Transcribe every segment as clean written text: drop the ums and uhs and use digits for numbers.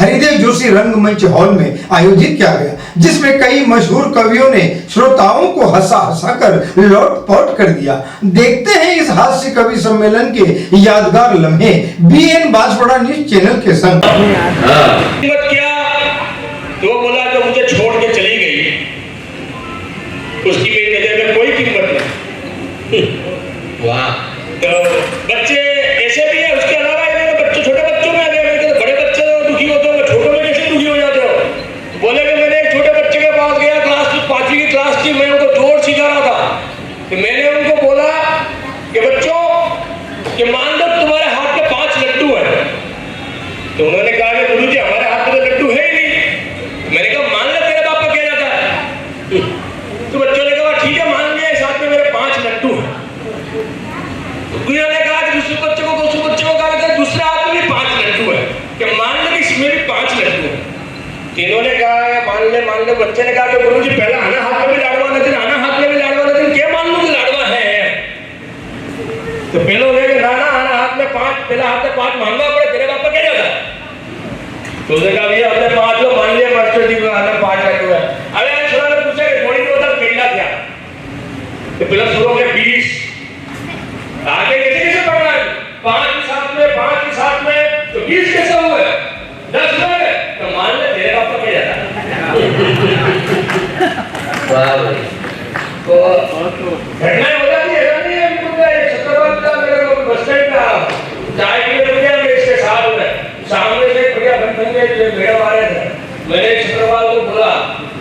हरिदेव जोशी रंगमंच हॉल में आयोजित किया गया, जिसमें कई मशहूर कवियों ने श्रोताओं को हंसा हंसाकर लोटपोट कर दिया। देखते हैं इस हास्य कवि सम्मेलन के यादगार लम्हे BN बांसवाड़ा न्यूज चैनल के संग। क्या तो बोला जो मुझे छोड़ के चली गई, उसकी मेरी नजर में कोई कीमत नहीं। वाह। तो बच्चे ऐसे भी है, उसके अलावा बच्चे छोटे बच्चों में आ गए, बड़े बच्चे तो दुखी होते हो, छोटों में कैसे दुखी हो जाते हो। बोले कि मैंने एक छोटे बच्चे के पास गया, क्लास 5वीं की क्लास थी, मैं उनको जोड़ सिखा रहा था। तो मैंने उनको बोला कि बच्चों कि मान लो तुम्हारे हाथ में 5 लड्डू है। तो उन्होंने कहा कि गुरुजी हमारे हाथ में तो लड्डू है ही नहीं। मैंने कहा मान ले तेरे बाप का क्या जाता है। तो बच्चों ने कहा ठीक है मान लिया, इस हाथ में मेरे 5 लड्डू है। गुरुजी ने कहा कि दूसरे बच्चे को कहा कि दूसरे हाथ में भी 5 लड्डू है, कि मान ले इसमें भी 5 लड्डू है। तीनों ने कहा मान ले। बच्चे ने कहा कि गुरुजी पहला आना हाथ में भी लाडवा नहीं, आना हाथ में भी लाडवा नहीं, क्या मान लूं कि लाडवा है। तो पहले बोले नाना आना हाथ में 5, पहला हाथ में 5 मांगना पड़े, तेरे बाप का क्या जाता है। तो उसने कहा भैया अपने 5 लो, मान लिया मास्टर जी को आना 5 लड्डू है। अरे छोरा ने पूछा कि थोड़ी देर तक खेलना क्या। तो पहले शुरू हो गया 20, आगे कैसे पढ़ना है, 5 के साथ में तो 20 कैसे हुए, 10 हुए, तो मान ले तेरे बाप का क्या जाता है। तो घटनाएं हो जाती है, ऐसा नहीं है कि शुक्रवार का मेरे को बस स्टैंड का चाय के लिए रुपया मैं इसके साथ हुए, सामने से बढ़िया बन के मैडम आ रहे थे। मैंने शुक्रवार को बोला,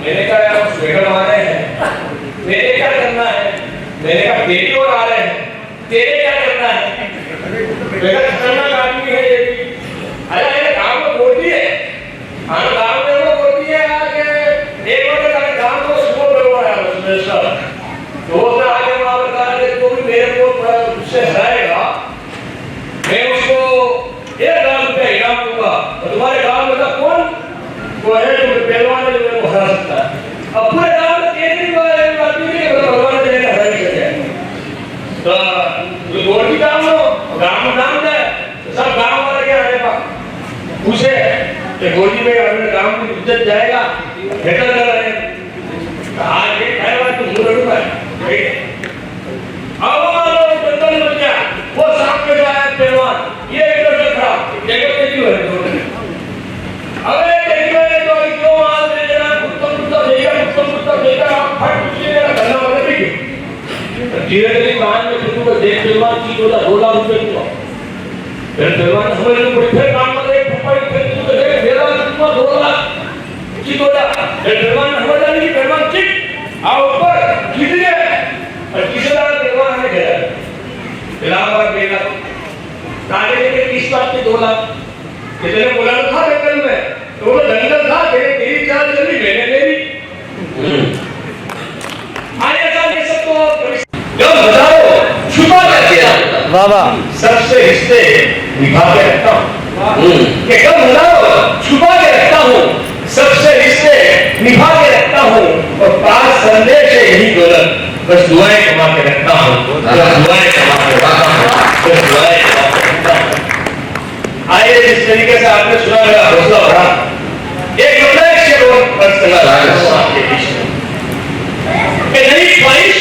मैंने कहा यार मैडम आ रहे हैं, मेरे क्या करना है। मैंने कहा बेटी और आ रहे हैं, तेरे क्या करना है। मेरा खतरनाक आदमी है ये भी। अरे गाँव में बोलती है, हाँ गाँव में वो बोलती है आगे एक बार अगर गाँव को सुबह करवाया उसमें सब तो उसने आगे वहाँ पर कहा कि तो भी मेरे को उससे हराएगा, मैं उसको 1 लाख रुपया इनाम दूंगा। और तुम्हारे गाँव में कौन वो है जो पहलवान है जो मेरे को हरा सकता है। अब पूरे गाँव में 3 दिन आदमी नहीं है, भगवान ने हरा ही कर दिया। तो जो गोर की काम हो गाँव में नाम जाए तो सब गाँव वाले क्या आने का पूछे कि गोजी में अपने गाँव की इज्जत जाएगा, बेटर कर रहे हैं। आज ये खाएगा तो मुंह रखूंगा, ठीक है। अब बंदर ने क्या वो सामने जो आया पहलवान ये इधर से खड़ा जगह पे क्यों है। अबे देखिए तो क्यों माल दे देना, कुत्ता देगा आप फट पूछिए मेरा धंधा वाला भी धीरे-धीरे कान में फिर को देख पहलवान की 2 लाख रुपए दूंगा। फिर पहलवान समझ लो कोई फिर काम कर रहे पप्पा फिर तो देख मेरा तुम 2 लाख की 2 लाख। फिर पहलवान समझ जाने की पहलवान ठीक आओ ऊपर जीत गए और किसी तरह पहलवान हमें गया इलाहाबाद बेला काटे लेके 30 लाख के 2 लाख किसी ने बोला था बेकल में तो वो दंगल था तेरी चाल चली मैंने मेरी आया था ये सब तो जब बताओ छुपा करके बाबा सबसे रिश्ते निभा के रखता हूँ कि कब बताओ छुपा के रखता हूँ सबसे रिश्ते निभा के रखता हूँ और पास संदेश है यही दौलत बस दुआएं कमा के रखता हूँ आइए जिस तरीके से आपने सुना मेरा हौसला बढ़ा एक मतलब शेर और अर्ज करना आपके बीच में नहीं ख्वाहिश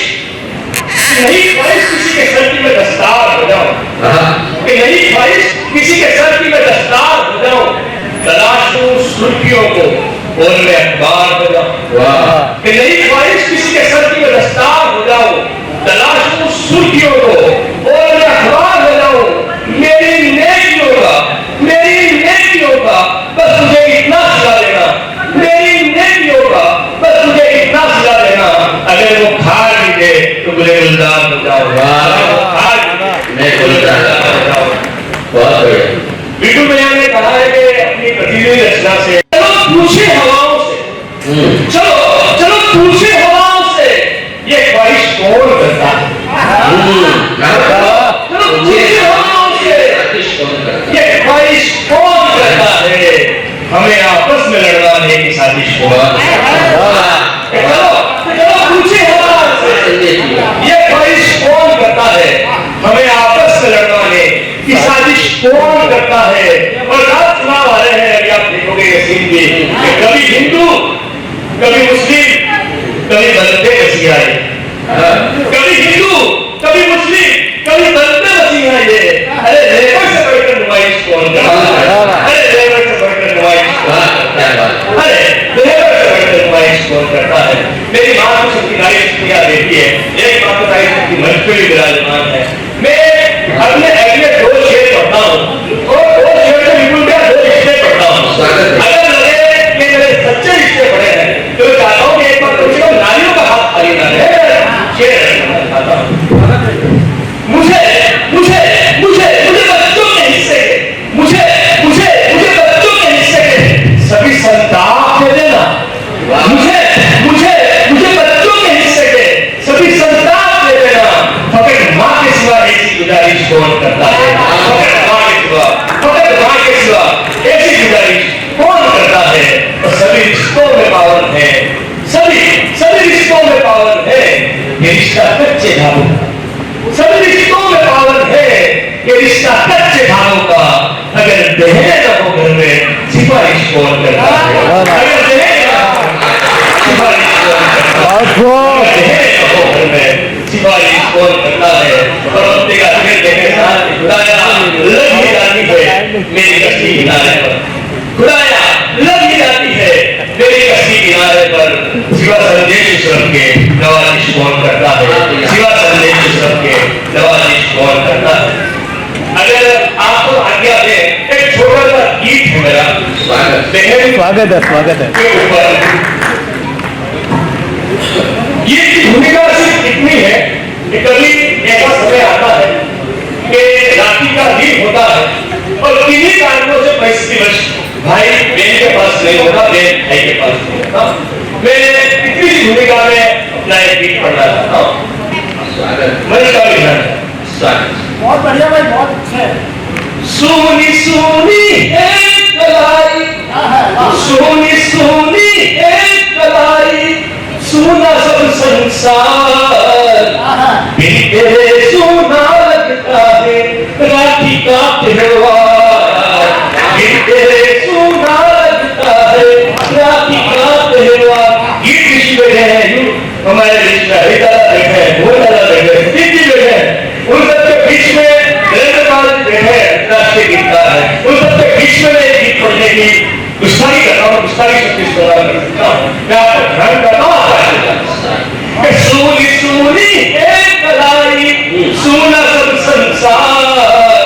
किसी के सर की मैं दस्तार हो जाऊं कि नहीं ख्वाहिश किसी के सर की मैं दस्तार हो जाऊं तलाशूं सुर्खियों को और मैं अखबार हो जाऊं कि नहीं ख्वाहिश किसी के सर की मैं दस्तार हो जाऊं तलाशूं सुर्खियों को और मैं अखबार हो जाऊं मेरी नेकियों का बस तुझे इतना सिला देना मेरी नेकियों का बस तुझे इतना सिला देना अगर वो खार भी दे तो मुझे गुलजार हो जाओ मैं गुलजार हो जाओ। बहुत बढ़िया। बिट्टू भैया ने कहा है कि अपनी प्रतिदिन रचना से चलो पूछे हवाओं से चलो पूछे हवाओं से ये ख्वाहिश कौन करता है चलो पूछे हवाओं से ये ख्वाहिश कौन करता है हमें आपस में लड़वाने की साजिश कौन पूछे हवाओं से ये ख्वाहिश कौन करता है हमें आपस में लड़वाने की साजिश कौन करता है। और रात चुनाव आ रहे हैं अभी आप देखोगे अरे तुम्हारी स्कोर करता है। मेरी माँ को शक्तिशाली शक्तियाँ देती है, एक मात्र नारी शक्ति मंच पे भी विराजमान है। मैं अपने अगले 2 शेर पढ़ता हूँ और 2 शेर से बिल्कुल क्या 2 रिश्ते पढ़ता हूँ। अगर लगे कि मेरे सच्चे रिश्ते पड़े हैं तो मैं चाहता हूँ कि एक बार कम से कम नारियों का हाथ खाली ना रहे। शेर खाता हूँ। मुझे मुझे मुझे मुझे बच्चों के हिस्से के मुझे मुझे मुझे बच्चों के हिस्से के सभी संताप दे देना। मुझे मुझे मुझे बच्चों के हिस्से के सभी संताप दे देना। फकत माँ के सिवा ऐसी गुजारिश कौन करता है? फकत माँ के सिवा ऐसी गुजारिश कौन करता है? और सभी रिश्तों में पावन है, सभी रिश्तों में पावन है ये रिश्ता कच्चे ढाबों का। सभी रिश्तों में पावन है ये रिश्ता कच्चे ढाबों का। अगर बहने न हो घर में सिफारिश कौन करता है? अगर बहने न हो सिफारिश कौन करता है? बहने न हो घर में सिफारिश कौन करता है? और अपने का फिर देखे साथ खुदाया लग ही जाती है मेरी कश्ती किनारे पर। खुदाया लग ही जाती है मेरी कश्ती किनारे पर। शिवा संदेश के नवाजिश कौन करता है? शिवा संदेश के नवाजिश कौन करता है? अगर आपको आज्ञा दे एक छोटा सा गीत है मेरा स्वागत है के ऊपर। गीत की भूमिका सिर्फ इतनी है कि कभी ऐसा समय आता है कि रात्रि का दिन होता है और किन्हीं कारणों से परिस्थितिवश भाई बहन के पास नहीं होता, बहन भाई के पास नहीं होता। मैं इतनी सी भूमिका में अपना एक गीत पढ़ना चाहता हूँ। मन का विधान बहुत बढ़िया भाई, बहुत अच्छा है। सोनी सोनी एक कलाई, सोनी सोनी एक कलाई, सोना सब संसार बिन तेरे सोना लगता है राखी का त्योहार। बिन तेरे सोना लगता है राखी का त्योहार। ये किसी में है हमारे रिश्तेदार बैठे, बहुत ज्यादा बैठे, दीदी बैठे, उन सबके बीच में नरेंद्रपाल बैठे राष्ट्रीय गीतकार है। उन सबके बीच में मैं गीत पढ़ने की गुस्ताखी करता हूँ, गुस्ताखी शक्ति इस्तेमाल करता हूँ। मैं आपका ध्यान करता हूँ सोनी सोनी एक कलाई, सोना सब संसार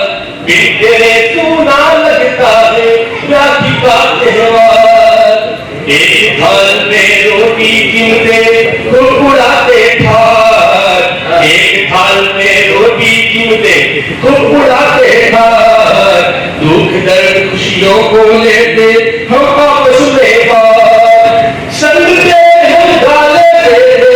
बिन तेरे सोना लगता है राखी का त्योहार। एक थाल में रोटी चिमटे खूब उड़ाते ठार, एक थाल में रोटी चिमटे खूब उड़ाते ठार। दुख दर्द खुशियों को लेते हम आपस में बार। संग के हम गाले तेरे,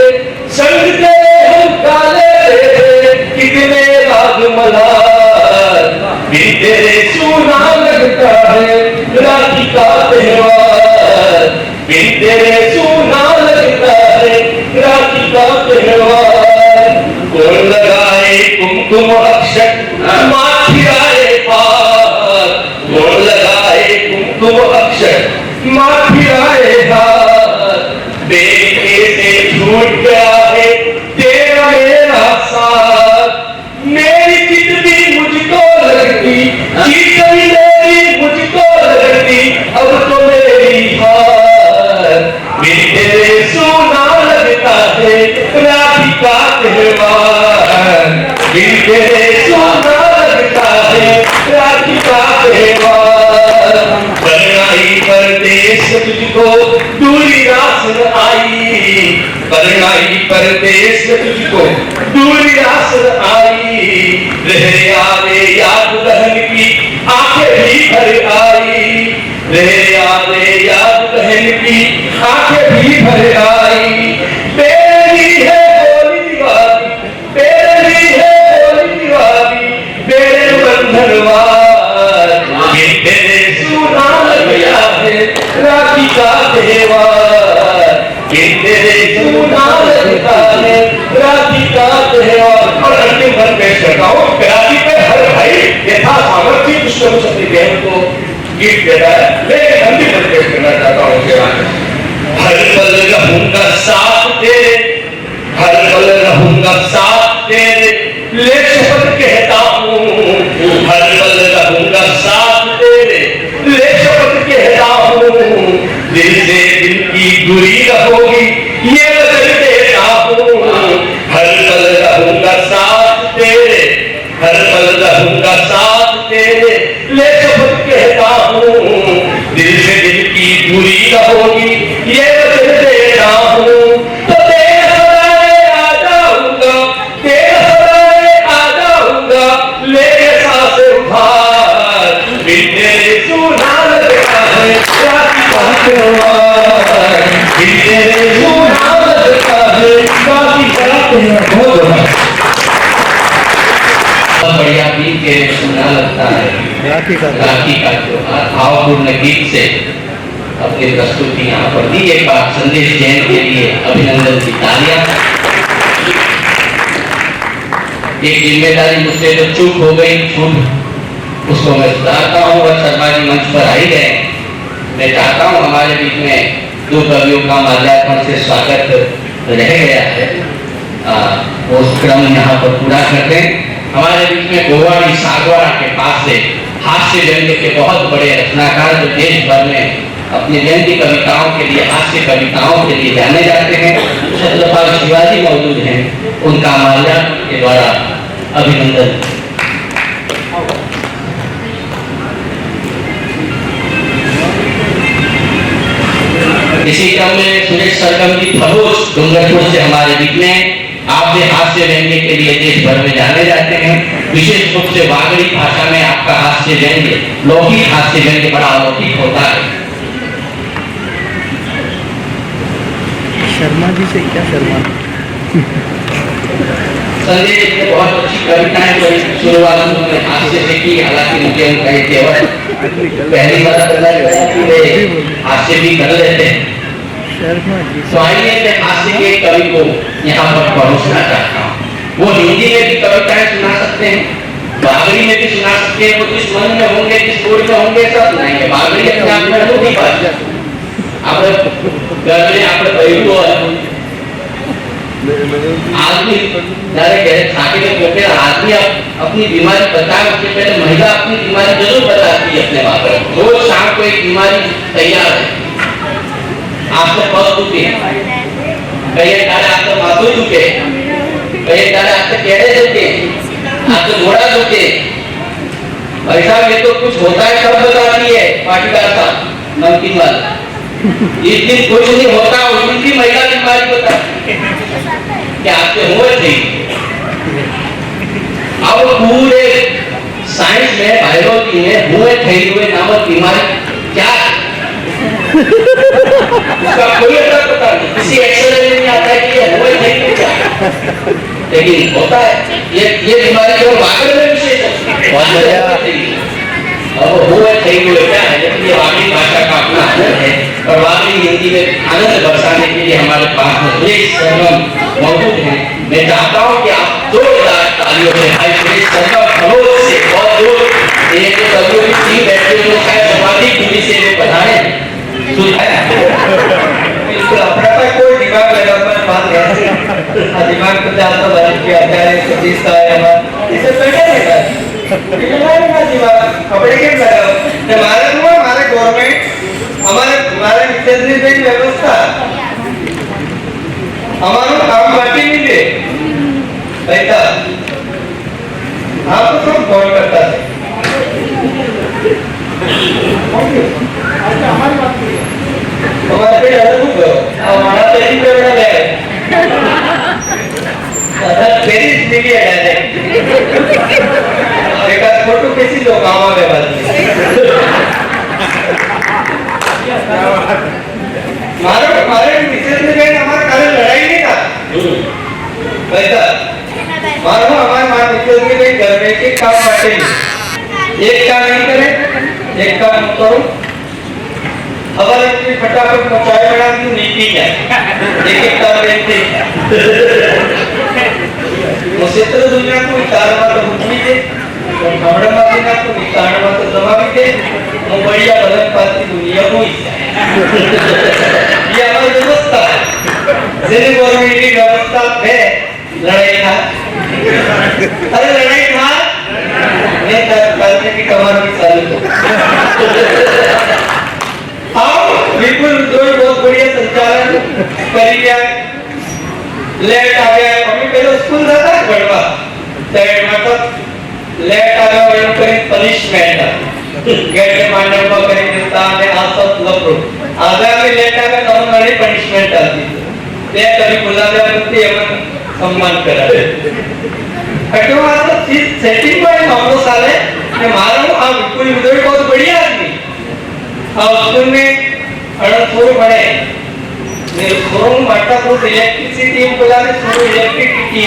संग के हम गाले तेरे, कितने राग मल्हार बिन तेरे सोना लगता है राखी का त्योहार। बिन तेरे सोना लगता है राखी का त्योहार। कौन लगाए कुमकुम अक्षत माँ फिराए पार, कौन लगाए कुमकुम अक्षत माँ फिराए हार। बेटे से छूट गया है तेरा मेरा साथ, मेरी चित भी मुझको लगती, चित भी मेरी मुझको लगती, अब तो मेरी हार। बिन तेरे सोना लगता है राखी का त्योहार। बिन तेरे सोना लगता है राखी का त्योहार। बरनाई परदेश तुझको दूरी रास न आई, बरनाई परदेश तुझको दूरी रास न आई। रह आवे याद बहन की आंखें भी भर आई, रह आवे याद बहन की आंखें भी भर आई। बेरी है बोली दीवारी, बेरी है बोली दीवारी, बेरे बंधनवार। बिन तेरे सोना लगया है राखी का त्योहार। बिन तेरे सोना लगता है राखी का त्योहार। और अंतिम पर पेश करता हूँ राखी पे हर भाई यथा सामर्थ्य दुष्ट अपनी बहन को गीत देता है। लेकिन अंतिम पर पेश करना चाहता हूँ हर पल रहूंगा साथ तेरे, हर पल रहूंगा साथ तेरे, ले शपथ कहता हूँ। हर पल रहूंगा साथ तेरे, ले शपथ कहता हूँ। होगी ये वचन देता हूँ, तो तेरे सदाए आ जाऊंगा, तेरे सदाए आ जाऊंगा, लेके सांस उठार बिन तेरे सुना लगता है राती बातें, बिन तेरे सुना लगता है राती बातें। बहुत बढ़िया गीत के सुना लगता है राखी का त्योहार भावपूर्ण गीत से अपनी प्रस्तुति यहाँ पर दी। एक बार संदेश जैन के लिए अभिनंदन की तालियां। एक जिम्मेदारी मुझसे जो चूक हो गई, छूट, उसको मैं सुधारता हूँ और शर्मा जी मंच पर आ ही गए। मैं चाहता हूँ हमारे बीच में दो कवियों का माल्यार्पण से स्वागत रह गया है, वो क्रम यहाँ पर पूरा कर दें। हमारे बीच में गोवाड़ी सागवाड़ा के पास से हास्य व्यंग्य के बहुत बड़े रचनाकार जो देश भर में अपनी व्यंग्य कविताओं के लिए, हास्य कविताओं के लिए जाने जाते हैं, छत्रपति शिवाजी मौजूद हैं। उनका माल्यार्पण के द्वारा अभिनंदन। इसी क्रम में सुरेश सरगम जी फरोज डूंगरपुर से हमारे बीच में आप भी हास्य व्यंग्य के लिए देश भर में जाने जाते हैं। विशेष रूप से वागड़ी भाषा में आपका हास्य व्यंग्य, लौकिक हास्य व्यंग्य बड़ा अलौकिक होता है। शर्मा जी से क्या शर्मा? संजय जी ने बहुत अच्छी कविताएं कही, शुरुआत उन्होंने हास्य से की, हालांकि मुझे उनका ये केवल पहली बार पता लगा कि वे हास्य भी कर लेते हैं। तो आइए मैं हास्य के कवि को यहाँ पर परोसना चाहता हूँ। वो हिंदी में भी कविताएं सुना सकते हैं, बागड़ी में भी सुना सकते हैं। वो जिस मन में होंगे, जिस बोल में होंगे, सब सुनाएंगे। बागड़ी अपने आप में होती बात है। आप घर में आप कहू आदमी छाती में पोके आदमी अपनी बीमारी बताए उससे पहले महिला अपनी बीमारी जरूर बताती है अपने बाप को। रोज शाम को एक बीमारी तैयार है। आपको पग दुखे, कई डाले आपको माथो दुखे, कई डाले आपके केड़े दुखे, आपको घोड़ा दुखे। ऐसा में तो कुछ होता है सब बताती है पाटीदार साहब नमकीन वाला। जिस दिन कुछ नहीं होता उस दिन की महिला बीमारी बताती है कि आपके हुए थे। अब पूरे साइंस में, बायोलॉजी में हुए थे हुए नामक बीमारी क्या उसका कोई अता पता नहीं, किसी एक्सरे में नहीं आता है कि ये हुए थे क्या, लेकिन होता है। ये बीमारी केवल वागड़ में विशेष है। बहुत बढ़िया। अब हुए थे हुए क्या है, लेकिन ये वागड़ी भाषा का अपना आनंद है और वागड़ी हिंदी में आनंद बरसाने के लिए हमारे पास सुरेश सरगम मौजूद हैं। मैं चाहता हूँ कि आप जोरदार तालियों से भाई सुरेश सरगम फरोज से बहुत दूर एक तो कवियों की टीम बैठे हुए लोग शायद समाधि पूरी से वे पढ़ाए बिल्कुल अपना पर कोई दिमाग लगा पर बात है दिमाग को जाता बरस के आचार्य सतीश का है हमारा इसे बैठे रहेगा लगाएगा दिमाग कपड़े के लगाओ हमारे हुआ हमारे गवर्नमेंट हमारे मिशनरी की व्यवस्था हमारा काम बाकी नहीं दे ऐसा आप तो सब कॉल करता है हमारे पे डर हो हमारा तेरी पे बड़ा है तेरी स्थिति है एक फोटो कैसी लोग आवा में बात मारे मिसेस ने गए हमारे कारण लड़ाई नहीं था वैसा मारो हमारे मिसेस ने गए घर में एक काम बांटे एक काम नहीं करे एक काम करो हमारे अपनी फटाफट चाय बना दी नहीं पी जाए एक काम देखते मुझसे दुनिया को विचार तो हुक्मी दे हमारे माध्यम को विचार तो दबावी दे वो बढ़िया बदल पाती दुनिया को ये हमारी व्यवस्था है जिन्हें गवर्नमेंट की व्यवस्था है लड़ाई था अरे लड़ाई था मैं करने की कमार भी चालू हाँ बिल्कुल बहुत बढ़िया संचालन करी गया लेट आ गया अभी पहले स्कूल जाता है बढ़वा लेट मतलब लेट आ गया वही करें पनिशमेंट गेट मारने को करें हिंदुस्तान में आसत लपड़ो आगामी लेटावे तो हमारी पनिशमेंट आती ते कभी बोलाव्यावरती आपण सम्मान करावे अटवा तो सेटिंग पर मामलो साले ने मारो आ बिल्कुल मुझे बहुत बढ़िया आदमी अब स्कूल में अड़न थोड़े बड़े मेरे फोरम मार्टा को इलेक्ट्रिसिटी बोलावे सोरो इलेक्ट्रिसिटी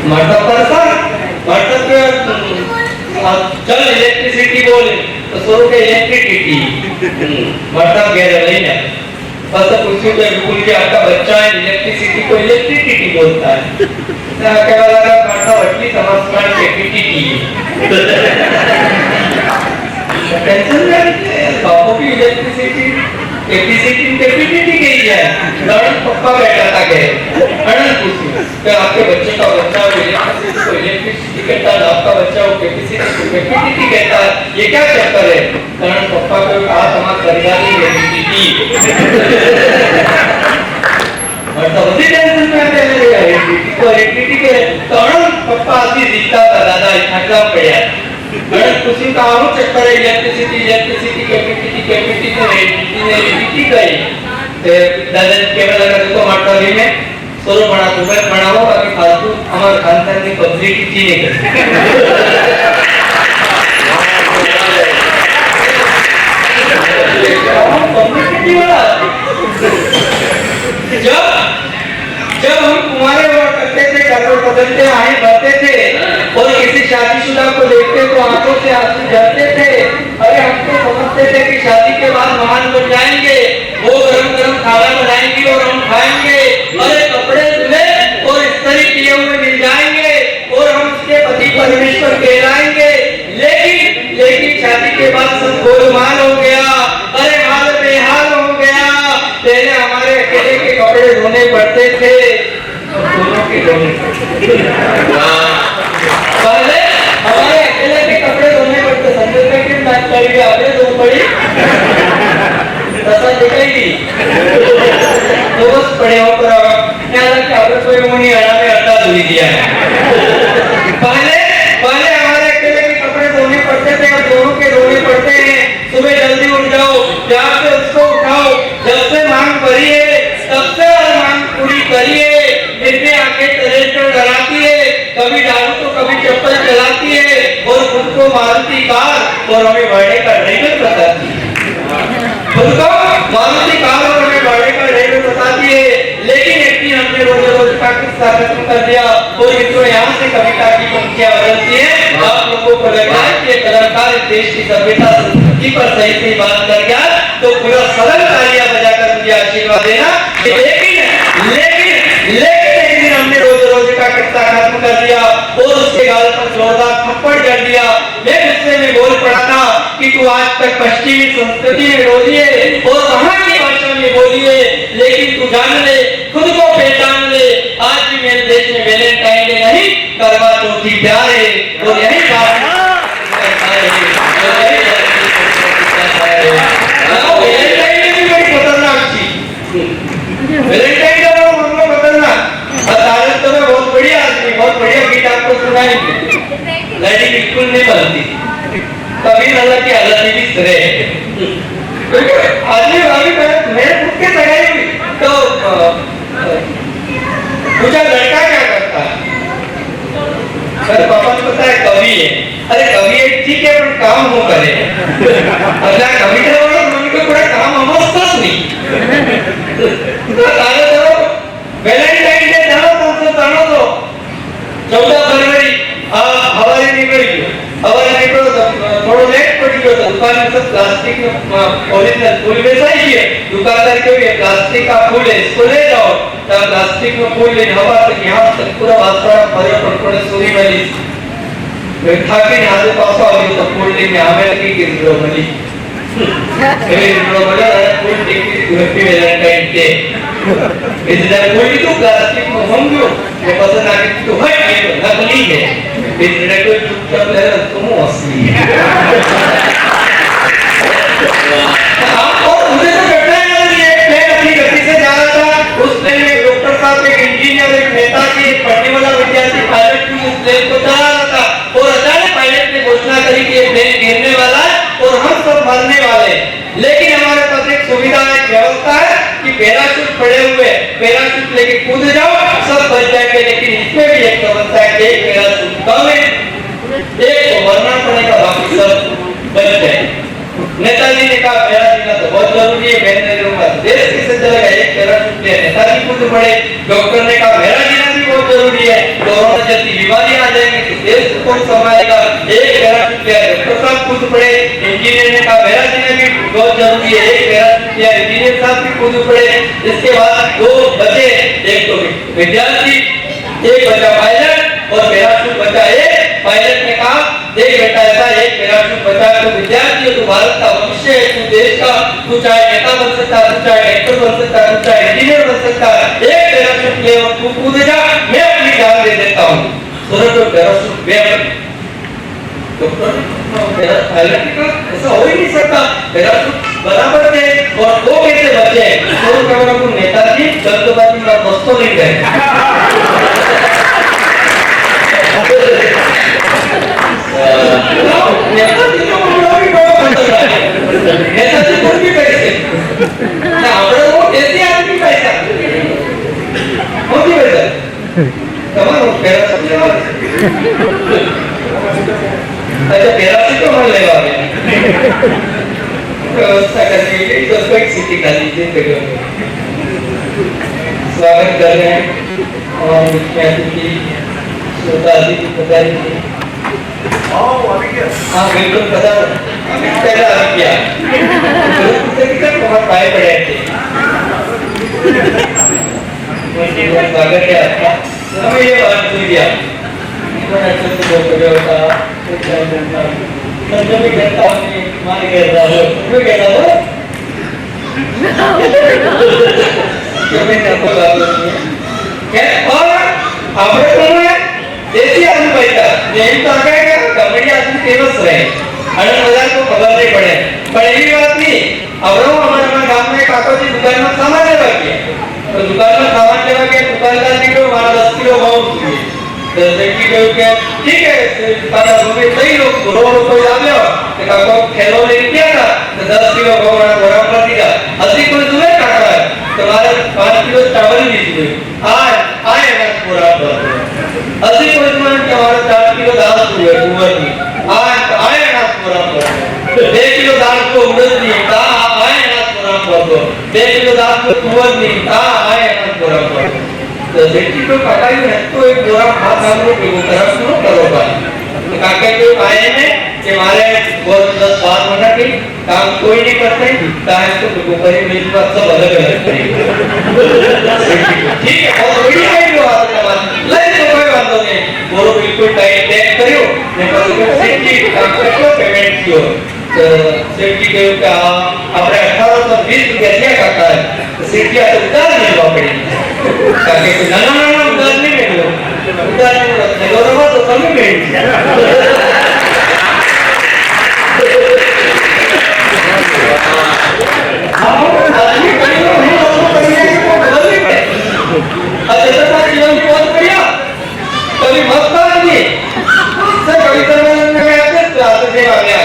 मार्टा पर सर मार्टा के चल इलेक्ट्रिसिटी बोले तो सोरो के इलेक्ट्रिसिटी मार्टा कह रहे हैं बस पूछो तो बिल्कुल कि आपका बच्चा है इलेक्ट्रिसिटी को इलेक्ट्रिसिटी बोलता है ना कहवा लगा मार्टा वटली समझदार इलेक्ट्रिसिटी टेंशन में बापू की इलेक्ट्रिसिटी कैपेसिटी गई है लड़न पप्पा बैठा था के अड़न पूछी कि आपके बच्चे का बच्चा इलेक्ट्रिसिटी कहता है आपका बच्चा वो कैपेसिटी कहता है ये क्या चक्कर है लड़न पप्पा को कहा समाज करेगा नहीं कैपेसिटी और तो उसी टेंशन में आते हैं इलेक्ट्रिसिटी के तरण पप्पा आती जीता था दादा इतना पड़ा गणेश कुछ का हम चक्कर इलेक्ट्रिसिटी कैपेसिटी गई ते दादा केवल लगा देखो मारता भी में सोलो बना कुबेर बनाओ बाकी फालतू हमारे खानदान की पब्लिसिटी नहीं करते पब्लिसिटी वाला जब हम कुमारे हुआ करते थे कपड़े बदलते आए बढ़ते थे और किसी शादीशुदा को देखते तो आंखों से आंसू झरते थे अरे हम तो समझते थे कि शादी के बाद महान बन जाएंगे वो गरम गरम खाना बनाएंगे और हम खाएंगे अरे कपड़े धुले और इस्त्री किए हुए मिल जाएंगे और हम उसके पति परमेश्वर कहलाएंगे लेकिन शादी के बाद सब गोलमाल हो गया अरे हाल बेहाल हो गया पहले हमारे अकेले के कपड़े धोने पड़ते थे दोनों के धोने पहले हमारे अकेले के कपड़े धोने पड़ते संजय में किन बात करेगी आपने दो पड़ी रसा दिखाएगी तो बस पड़े हो पर क्या लगा कि आपने कोई मुनी अड़ा में अड्डा धुली दिया है पहले हमारे अकेले के कपड़े धोने पड़ते थे अब दोनों के धोने पड़ते हैं सुबह जल्दी उठ जाओ प्यार से उसको उठाओ जब से मांग भरी है तब से मांग पूरी करिए इसमें आके ट्रेक्टर डराती है कभी डालू तो कभी चप्पल चलाती है और खुद को मारुति कार और हमें बढ़ने का ड्राइवर बताती है खुद को मारुति कार और हमें बढ़ने का ड्राइवर बताती है लेकिन एक दिन हमने रोज का किस्सा खत्म कर दिया और मित्रों यहाँ से कविता की पंक्तियां बदलती है आप लोगों को लगा कि ये कलाकार इस देश की सभ्यता संस्कृति पर सही बात कर गया तो पूरा सरल तालियां बजाकर मुझे आशीर्वाद देना लेकिन हमने रोज का किस्सा खत्म कर दिया और उसके गाल पर जोरदार थप्पड़ कर दिया मैं गुस्से में बोल पड़ा था कि तू आज तक पश्चिमी संस्कृति में बोली है और वहां की भाषा में बोली है लेकिन तू जान ले खुद को पहचान ले आज भी मेरे देश में वैलेंटाइन डे नहीं करवा चौथी प्यार है और यही बात वैलेंटाइन डे भी बड़ी खतरनाक थी वैलेंटाइन डे मतलब खतरनाक अदालत तो बहुत बढ़िया आदमी बहुत बढ़िया गीत आपको सुनाएंगे लड़ी बिल्कुल नहीं बनती कभी नल्ला की हालत भी सरे आदमी अभी मैं खुद के सगाई हुई तो पूछा लड़का क्या करता है सर पापा को पता है कवि है अरे कवि है ठीक है पर काम हो करे अगला कवि का वाला मन को पूरा काम अवस्था नहीं तो तारे तो वैलेंटाइन डे जानो तो 14 फरवरी हवारी निकली हवारी निकलो तो थोड़ा लेट पड़ी गयो तो दुकान में सब प्लास्टिक ओरिजिनल फूल बेचाई है दुकानदार को ये प्लास्टिक का फूल है इसको ले जाओ तब प्लास्टिक में फूल ले हवा से यहाँ तक पूरा वातावरण भरे पड़े सूरी वाली बैठा के हाथे पास आ गई तो फूल लेके हमें लगी कि रो वाली बोला फूल देखी हैप्पी वैलेंटाइन डे इसलिए कोई भी तो प्लास्टिक में हम जो ये पसंद आके तो है ये नकली है इसलिए कोई चुपचाप ले रहा तुम असली है और मुझे तो घटना याद है प्लेन अपनी गति से जा रहा था उस प्लेन में डॉक्टर साहब एक इंजीनियर एक नेता की एक पढ़ने वाला विद्यार्थी पायलट की उस प्लेन को चला रहा था और अचानक पायलट ने घोषणा करी कि ये प्लेन गिरने वाला है और हम सब मरने वाले लेकिन हमारे सुविधा एक व्यवस्था है कि पैराशूट पड़े हुए, पैराशूट लेके कूद जाओ, सब बच जाएंगे। लेकिन इसमें भी एक समस्या है कि एक पैराशूट कम है, एक तो मरना पड़ेगा, बाकी सब बच जाए। नेताजी ने कहा मेरा जीना तो बहुत जरूरी है, बहन ने कहा देश किसे चलेगा, एक पैराशूट ले नेताजी कूद पड़े। डॉक्टर ने कहा मेरा जीना भी बहुत जरूरी है, कोरोना जैसी बीमारियां आ जाएंगी तो देश को कौन संभालेगा, एक पैराशूट ले डॉक्टर साहब कूद पड़े। इंजीनियर ने कहा मेरा जीना भी बहुत जरूरी है, एक पैराशूट ले इंजीनियर साहब भी कूद पड़े। इसके बाद दो बचे, एक तो विद्यार्थी, एक बचा पायलट और पैराशूट बचा एक। पायलट ने कहा देख बेटा ऐसा एक पैराशूट बचा तो विद्यार्थी है, तू भारत का भविष्य है, तू देश का, तू चाहे नेता बन सकता है, तू चाहे डॉक्टर बन सकता है, तू चाहे इंजीनियर बन सकता है, एक पैराशूट ले और तू कूद जा, मैं अपनी जान दे देता हूँ। सुनो तो पैराशूट ले डॉक्टर पायलट ने कहा ऐसा हो ही नहीं सकता, पैराशूट बराबर थे और दो कैसे बचे। तो नेताजी जल्दबाजी में दोस्तों नहीं गए, नेताजी को भी बहुत पसंद आया, नेताजी को भी पैसे ना આપણે वो ऐसे आदमी पैसा होती है તમારો પેરાશૂટ લેવા अच्छा पैराशूट तो मन लेवा व्यवस्था करनी है तो कोई सिटी का लीजिए जगह में स्वागत कर रहे हैं और मुख्य अतिथि श्रोता जी की पधारी थी। हाँ बिल्कुल पता, अभी पहला आ गया बहुत पाए पड़े थे। स्वागत है आपका, हमें ये बात सुन दिया अच्छा से बोल रहे होता संजमी कहता हूँ मान कहता हो क्यों कहता हो क्यों मैं आपको बात नहीं है और આપણે કોણ है દેશી આદમી પૈસા જેમ તો આગળ કે કબડ્ડી આદમી ફેમસ રહે અને બધા को ખબર नहीं पड़े पर એવી વાત नहीं આવરો અમારા ગામ में કાકોજી દુકાન में सामान लेवा गया तो दुकान में सामान लेवा गया दुकानदार ने कहा मारा 10 किलो भाव चाहिए तो देखी कहू के ठीक है तारा भूमि सही लोग बरोबर कोई आ गया तो काको खेलो ले गया था तो 10 किलो भाव वाला बोरा कर दिया असली कोई दूसरे काका है तुम्हारे 5 किलो चावल लीजिए आज आए ना पूरा असली कोई तुम्हारे हमारे 4 किलो दाल हुए कुंवर की आज आए ना पूरा 2 किलो दाल को उड़द नहीं ता आए ना पूरा 2 किलो दाल को कुंवर नहीं ता आए ना पूरा तो बेटी को पकाई है तो एक बोरा भात हम लोग को तरफ सुनो करो भाई तो काके को आए में कि मारे बहुत 10-12 महीना की काम कोई नहीं करते टाइम तो ऊपर ही मेरी बात सब अलग अलग ठीक है बहुत बढ़िया है जो आपने बात ले तो कोई बात नहीं बोलो बिल्कुल टाइम टेक करियो ने पर सेफ्टी काम करो पेमेंट कियो तो सेफ्टी के का આપણે 1820 રૂપિયા क्या करता है तो सेफ्टी आ तो उधार मिलवा पड़ेगी ताकि कोई ना उधार नहीं मिलो उधार नहीं मिलो लोरमा तो कम ही आदमी करियो नहीं तो करिए को बदल नहीं अच्छा तो जीवन को करिया कभी मत करनी से कविता में आते तो आते से आ गया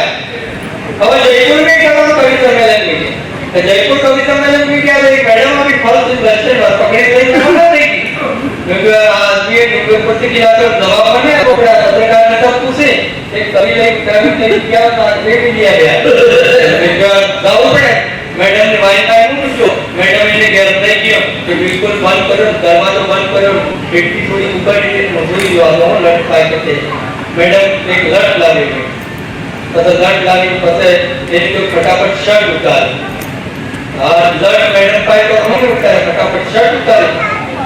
अब जयपुर में क्या कविता सम्मेलन में तो जयपुर कवि सम्मेलन में क्या है मैडम अभी फल से दर्शन और पकड़े गए ना देगी क्योंकि आज ये ऊपर से किया तो जवाब बने तो पत्रकार ने सब पूछे एक कवि ने क्या दे भी दिया गया गाँव में मैडम ने वाइन का पूछो मैडम ने गिरफ्तार किया कि बिल्कुल बंद करो दरवाजा बंद करो खिड़की थोड़ी ऊपर नीचे मजदूरी जो आ गया लट पाए करते मैडम एक लट लागे पता लट लागे पता एक तो फटाफट शर्ट उतार और लट मैडम पाए तो हम उतार फटाफट शर्ट उतार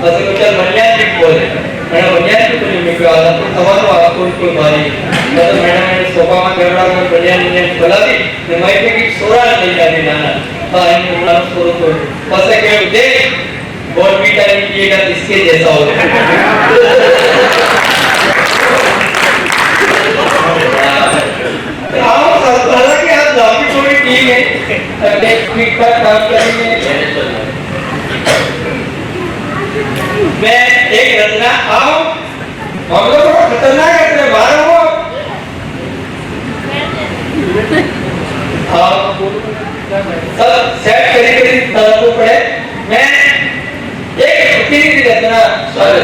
बस को चल मनिया जी बोले मैडम मनिया जी को मैं को आला तो सवाल आपको कोई मारी मतलब मैडम ने सोफा में गड़बड़ा में मनिया ने बोला दी मैं माइक में की सोरा ले जाने नाना बाहर में उड़ा सोरो को बस के देख बोल बीटा ने किएगा इसके जैसा हो आओ सरदारा के हाथ लाभी थोड़ी ठीक है टेक्निक का काम करेंगे मैं एक रचना आओ हम लोग थोड़ा खतरनाक है तेरे बाहर हो सब सेट करिए तरह को पढ़े। मैं एक प्रतिनिधि रचना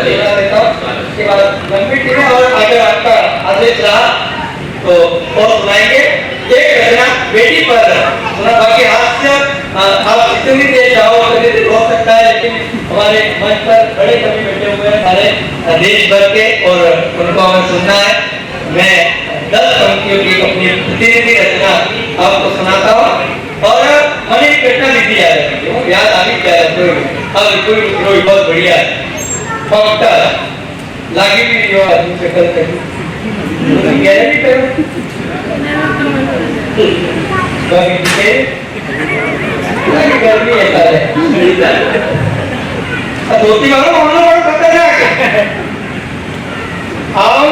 देना देता हूँ, उसके बाद लंबी टीमें और अगर आपका आदेश रहा तो और सुनाएंगे। एक रचना बेटी पर सुना, बाकी हास्य आप जितनी देर चाहो उतनी देर हो सकता है, लेकिन हमारे मंच पर बड़े कवि बैठे हुए हैं सारे देश भर के और उनको हमें सुनना है। मैं 10 पंक्तियों की अपनी प्रतिनिधि रचना आपको सुनाता हूँ और मैंने एक घटना लिखी है, याद आ गई क्या है? अब कोई बहुत बढ़िया है, फक्त लागी भी जो आदमी से कल कहीं गैरेंटी करो गर्मी है सारे धोती वालों मामला बड़ा खतरनाक है। आओ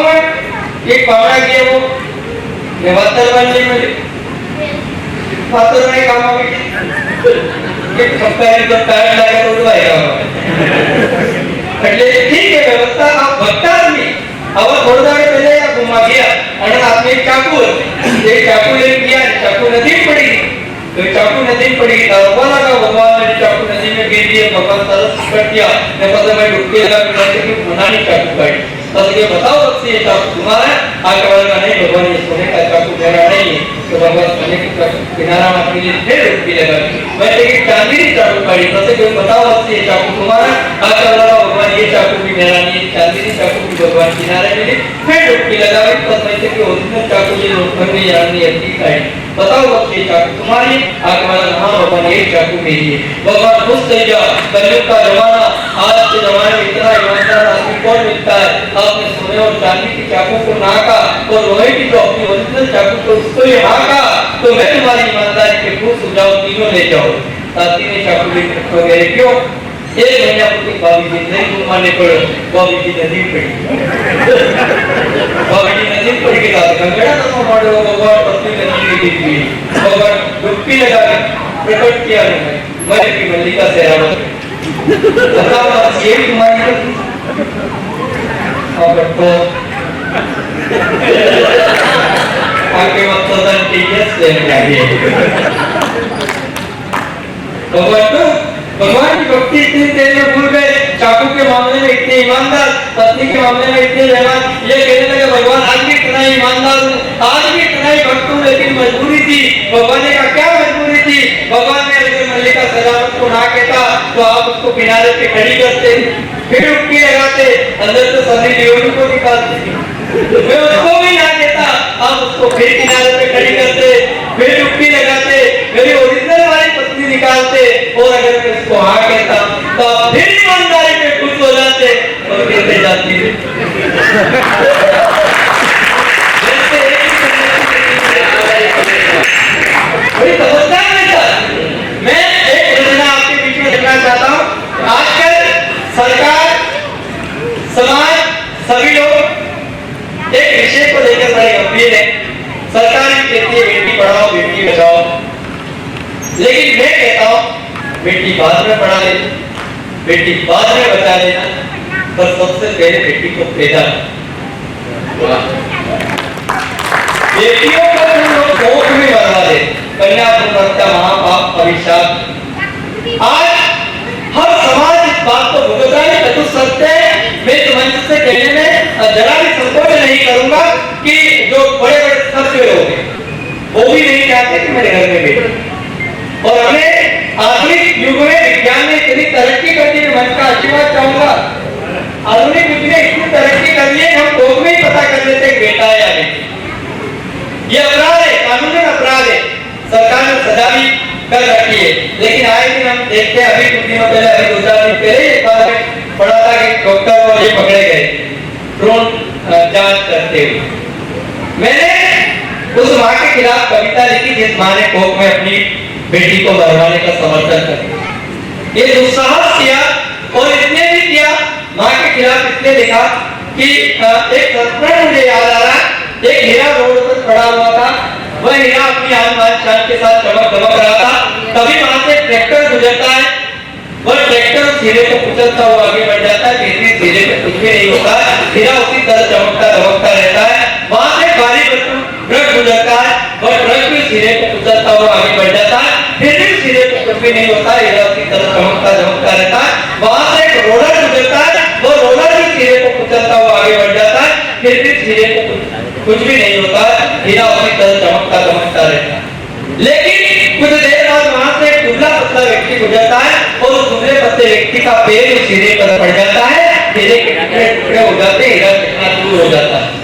एक पावड़ा किया वो निवातर बनने में फातर में काम हो गई एक कंपेयर तो पैर लगा तो उड़वाएगा એટલે ठीक है व्यवस्था आप भक्ता नहीं अब थोड़ा दाड़े पहले या घुमा गया और आपने एक चाकू ले लिया, चाकू नदी में पड़ी तो चाकू नदी में पड़ी भगवान का भगवान ने चाकू नदी में गिर दिया, भगवान तरस कर दिया ने पता मैं डूबके लगा कि बनानी चाकू काटी तो ये बताओ अब से ये चाकू तुम्हारा है आगे वाला नहीं, भगवान ये सोने का चाकू मेरा नहीं है तो भगवान सोने के चाकू किनारा मारने के लिए फिर डूबके लगा मैं देखिए चांदी की चाकू काटी तो कोई बताओ अब से ये चाकू तुम्हारा है आगे वाला भगवान ये चाकू भी मेरा नहीं है, चांदी की चाकू भी भगवान किनारे में फिर डुबकी लगाई तो समझते कि ओरिजिनल चाकू ये लोखंड में यानी अपनी काटी बताओ अब ये चाकू तुम्हारी आगे वाला हाँ भगवान ये चाकू मेरी है। भगवान खुश हो जा, कलयुग का जमाना आज के जमाने में इतना ईमानदार आदमी कौन मिलता है? आपने सोने और चांदी की चाकू को नाका और लोहे की जो अपनी ओरिजिनल चाकू को उसको ये हाका तो मैं तुम्हारी ईमानदारी के खुश हो जाओ, तीनों ले जाओ। साथी ने चाकू लेकर वगैरह क्यों एक महीना पूरी बाबी जी नहीं घुमाने पड़े, बाबी जी नदी पड़ी बाबी जी नदी पड़ी के साथ गंगड़ा तो मारो भगवान पत्नी नदी में गिर गई, भगवान डुबकी लगा प्रकट किया मैं की मल्लिका सेरावत बताओ ये भी तुम्हारी और तो आगे वक्त तक टीचर्स ले आए भगवान की भक्ति इतनी देर में भूल गए, चाकू के मामले में इतने ईमानदार, पत्नी के मामले में इतने मेहमान, ये कहने लगे भगवान आज भी इतना ईमानदार हूँ, आज भी इतना ही भक्त हूँ, लेकिन मजबूरी थी। भगवान ने कहा क्या मजबूरी थी? भगवान ने अगर मल्लिका सजावट को ना कहता तो आप उसको किनारे पे खड़ी करते, फिर डुबकी लगाते, अंदर से सभी लियोनी को निकालते, मैं उसको भी ना कहता आप उसको फिर किनारे पे खड़ी करते, फिर डुबकी लगाते, मेरी ओरिजिनल वाली पत्नी निकालते और अगर मैं उसको हाँ कहता तो फिर ईमानदारी पे खुश हो जाते और कहते जाती है। मैं एक योजना आपके बीच में रखना चाहता हूँ। आजकल सरकार समाज सभी लोग एक विषय को लेकर बड़े गंभीर है। सरकार कहती है बेटी पढ़ाओ बेटी बचाओ, लेकिन मैं कहता हूँ बेटी बाद में पढ़ा लेना, बेटी बाद में बचा लेना, पर सबसे पहले बेटी को पैदा बेटियों को तुम लोग कोख में बढ़ा दे, कन्या भ्रूण महापाप अभिशाप। आज हर समाज इस बात को भुगता है, चतुसत्य मैं मंच से कहने में जरा भी संकोच नहीं करूंगा कि जो बड़े बड़े सत्य लोग हैं वो भी नहीं चाहते कि मेरे घर में बेटी, और हमें आधुनिक युग में विज्ञान ने इतनी तरक्की कर दी, मैं मंच का आशीर्वाद चाहूंगा। आधुनिक युग ने इतनी तरक्की कर ली हम लोग में ही पता कर लेते बेटा है या बेटी। ये अपराध है, कानूनी अपराध है, सरकार ने सजा भी कर रखी है, लेकिन आए दिन हम देखते हैं अभी कुछ दिनों पहले अभी 2-4 दिन पहले एक बार पढ़ा था कि डॉक्टर और ये पकड़े गए भ्रूण जांच करते हुए। मैंने उस माँ के खिलाफ कविता लिखी जिस माँ ने कोख में अपनी बेटी को मरवाने का समर्थन कर ये दुस्साहस किया, और इसने भी किया माँ के खिलाफ इसने लिखा कि एक संस्मरण मुझे याद आ रहा है, एक हीरा रोड पर पड़ा हुआ था, वह हीरा अपनी आन बान शान के साथ चमक दमक रहा था, तभी वहां से ट्रैक्टर गुजरता है, वह ट्रैक्टर उस हीरे को कुचलता हुआ आगे बढ़ जाता है, लेकिन हीरे पे कुछ भी नहीं होता, हीरा उसी तरह चमकता दमकता रहता है। वहां से भारी ट्रक गुजरता है, वह ट्रक भी हीरे को कुचलता हुआ आगे बढ़ जाता है, फिर भी हीरे को भी नहीं होता, हीरा की तरह चमकता चमकता रहता है। वहां से एक रोलर गुजरता है, वो रोलर भी हीरे को कुचलता हुआ आगे बढ़ जाता है, फिर भी हीरे को कुछ भी नहीं होता है, हीरा उसी तरह चमकता चमकता रहता है। लेकिन कुछ देर बाद वहां से एक दुबला पतला व्यक्ति गुजरता है और उस दुबले पतले व्यक्ति का पैर उस हीरे पर पड़ जाता है, हीरे के टुकड़े टुकड़े हो जाते हैं, हीरा कितना दूर हो जाता है।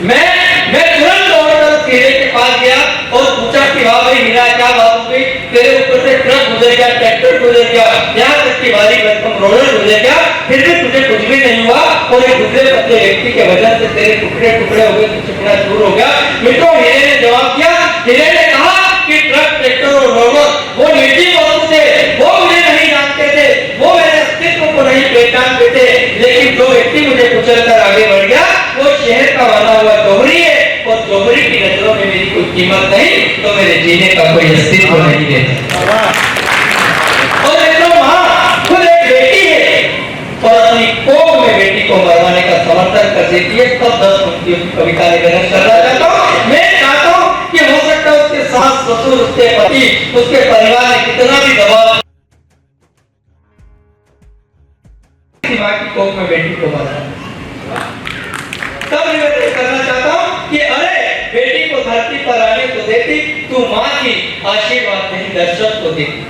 मैं तुरंत दौड़कर हीरे के पास गया और पूछा कि वाह भाई हीरा, क्या बात हो गई, तेरे ऊपर से ट्रक गुजर गया, ट्रैक्टर गुजर गया, यहाँ तक की भारी भरकम रोलर गुजर गया, फिर भी तुझे कुछ भी नहीं हुआ और एक दुबले पतले व्यक्ति के वजह से तेरे टुकड़े टुकड़े हो गए, टुकड़ा दूर हो गया। मित्रों, हीरे ने जवाब दिया, हीरे ने कहा कि ट्रक, ट्रैक्टर और रोलर वो निजी वस्तु थे, वो मुझे नहीं जानते थे, वो मेरे अस्तित्व को नहीं पहचानते थे, लेकिन जो व्यक्ति मुझे कुचल कर आगे बढ़ गया वो शहर का बना हुआ जौहरी है और जौहरी की नजरों में मेरी कोई कीमत नहीं, तो मेरे जीने का कोई अस्तित्व नहीं रहता। और मित्रों, मां खुद एक बेटी है और अपनी कोख में बेटी को मरवाने का समर्थन कर देती है। तब 10 पंक्तियों की कविता लेकर करना चाहता हूं। मैं चाहता हूं कि हो सकता है उसके सास, ससुर, उसके पति, उसके परिवार ने कितना भी दबाव मां की कोख में बेटी को मरवाना, तब निवेदन करना चाहता हूं कि अरे बेटी को धरती पर आने तो देती, तू मां की आशीर्वाद नहीं दर्शन तो देती।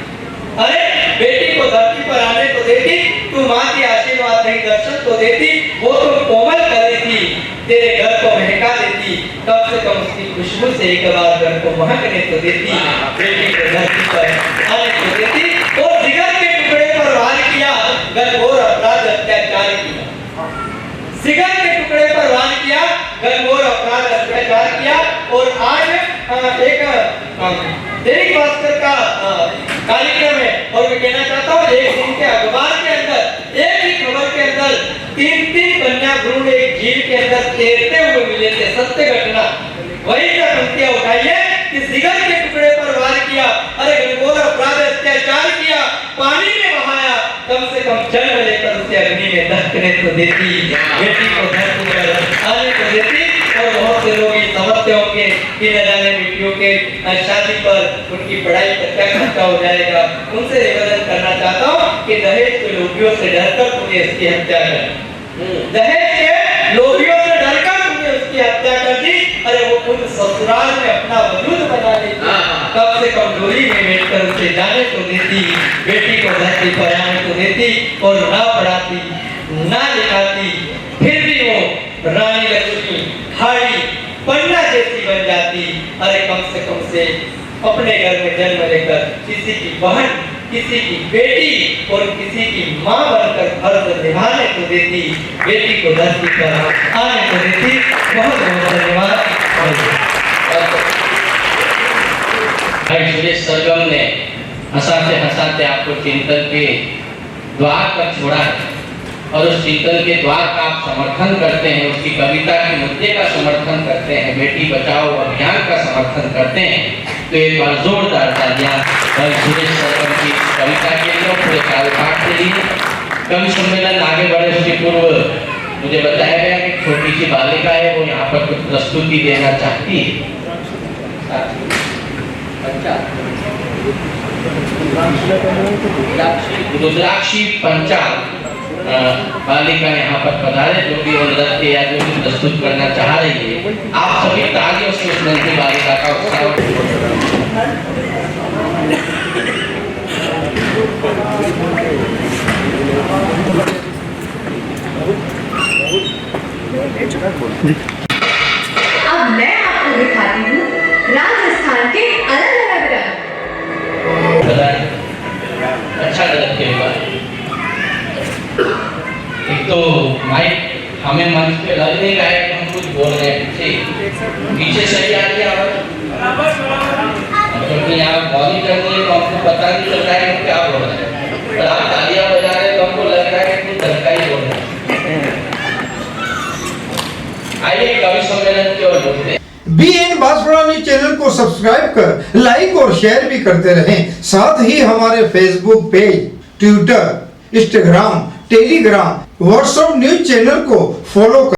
अरे बेटी को धरती पर आने तो देती, तू मां की आशीर्वाद नहीं दर्शन तो देती। वो तो कोमल कली थी, तेरे घर को महका देती, कम से कम उसकी खुशबू से एक बार घर को महकने तो देती। बेटी को धरती पर आने तो देती और जिगर के टुकड़े पर वार किया, घनघोर अपराध अत्याचार किया। जिगर के टुकड़े पर वार किया, घनघोर अपराध अत्याचार किया। और आज एक दैनिक भास्कर का कार्यक्रम है और मैं कहना चाहता हूँ, एक दिन के अखबार के अंदर एक ही खबर के अंदर 3 कन्या भ्रूण एक झील के अंदर तैरते हुए मिले थे, सत्य घटना। वही का पंक्तियां उठाइए कि जिगर के टुकड़े पर वार किया, अरे घनघोर अपराध अत्याचार किया, पानी में बहाया, कम से कम जल में लेकर उसे अग्नि में दहकने तो देती, बेटी को धरती पर आने तो देती। और बहुत से लोग ये समझते होंगे कि न जाने बेटियों के शादी पर उनकी पढ़ाई पर क्या खर्चा हो जाएगा। उनसे निवेदन करना चाहता हूँ कि दहेज के लोभियों से डरकर तुमने इसकी हत्या कर दी, दहेज के लोभियों से डरकर तुमने उसकी हत्या कर दी। अरे वो खुद ससुराल में अपना वजूद बना लेती, कम से कम डोली में बैठकर उसे जाने तो देती, बेटी को धरती पर आने तो देती और ना पढ़ाती ना लिखाती, फिर भी वो रानी लक्ष्मी हाड़ी पन्ना जैसी बन जाती। अरे कम से अपने घर में जन्म लेकर किसी की बहन, किसी की बेटी और किसी की मां बनकर फर्ज निभाने को देती, बेटी को धरती पर आने को देती। बहुत बहुत धन्यवाद। भाई सुरेश सरगम ने हंसाते हंसाते आपको चिंतन के द्वार पर छोड़ा है और उस चिंतन के द्वार का आप समर्थन करते हैं, उसकी कविता के मुद्दे का समर्थन करते हैं, बेटी बचाओ अभियान का समर्थन करते हैं, तो एक बार जोरदार तालियां भाई सुरेश सरगम की कविता के लिए और पूरे कार्यकाल के लिए। कवि सम्मेलन आगे बढ़े उसके पूर्व मुझे बताया गया कि छोटी सी बालिका है, वो यहाँ पर कुछ प्रस्तुति देना चाहती है। रुद्राक्षी पंचाल बालिका यहाँ पर पधारे, जो भी नृत्य या जो भी प्रस्तुत करना चाह रही है। आप सभी तालियों से उस नन्ही बालिका का उत्साह। अब मैं आपको दिखाती हूँ राजस्थान के अलग अलग रंग। अच्छा नृत्य हुआ। एक तो माइक हमें मंच पे लग नहीं रहा है कि हम कुछ बोल रहे हैं, पीछे सही आ रही है आवाज, क्योंकि यहाँ मॉनिटर नहीं है तो हमको पता नहीं चल रहा है कि क्या बोल रहे हैं, पर आप तालियां बजा रहे हैं तो हमको लग रहा है कि कुछ धक्का ही बोल रहे हैं। आइए कवि सम्मेलन की ओर बढ़ते हैं। BN बांसवाड़ा न्यूज चैनल को सब्सक्राइब कर लाइक और शेयर भी करते रहें। साथ ही हमारे Facebook page, Twitter, Instagram, Telegram, WhatsApp news channel को फॉलो कर